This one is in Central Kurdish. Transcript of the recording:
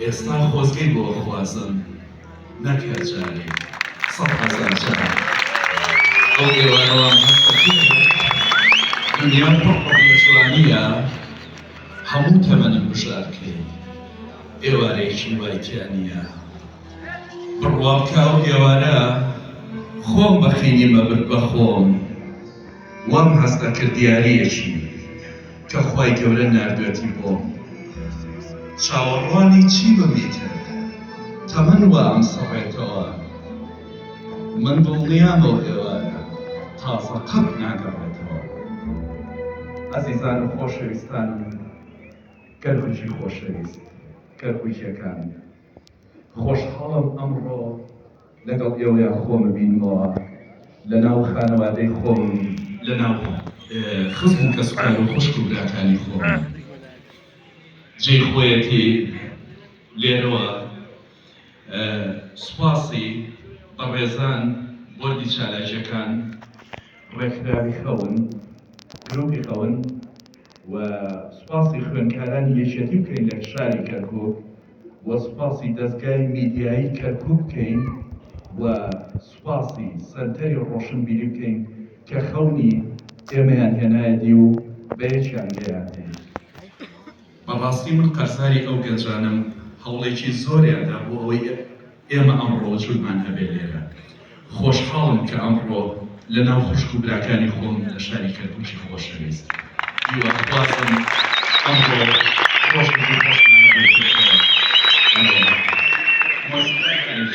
ئێستا خۆزگەی بۆ خوازم نەکات جارێک 100,000 جار ئەو ئێوارەوەم هەستەکرد دنیا پڕ پێچوانیە هەموو تەمەنم بژارکەی ئێوارێکی وایتیانە بڕواکە ئەو ئێوارە خۆم بەخینی مەبر بە خۆم وەم هەستە کرد دیارەیەکی کە خوای گەورە ناردوێتی بۆم چاوەڕوانی چی بەمیتر تەمەن وە ئەم سەڕێتەوە من دڵنیامەوە ئێوارە تازە قەت ناگەڕێتەوە ئەزیزان و خۆشەویستانم گەرگوژی خۆشەویست گەرگوژیەکان خۆشحاڵم ئەمڕۆ لەگەڵ ئێوەیان خۆم ببینمەوە لەناو خانەوادەی خۆم لەناو خزم و کەسوکار و خوشک و براکانی خۆم جێی خۆیەتی لێرەوە سوپاسی بەڕێزان بۆردی چالاژیەکان ڕێکخراوی خەون گرۆپی خەون و سوپاسی خوێندکارانی یەکێتی بکەین لە شاری کەرکووک و سوپاسی دەستگای میدیایی کەرکووک بکەین و سوپاسی سەنتەری ڕۆشنبیری بکەین کە خەونی ئێمەیان هێنایەتی و بەیەکیان گەیاندێ بەڕاستی من قەرزاری ئەو گەنجانم هەوڵێکی زۆریاندا بۆ ئەوەی ئێمە ئەمڕۆ جوودمان هەبێ لێرە خۆشحاڵم کە ئەمڕۆ لەناو خوشک و براکانی خۆم لە شاری کەرکووکی خۆشەویست دیوەخوازم ئەمڕۆ خۆشی خۆشمان هەبێت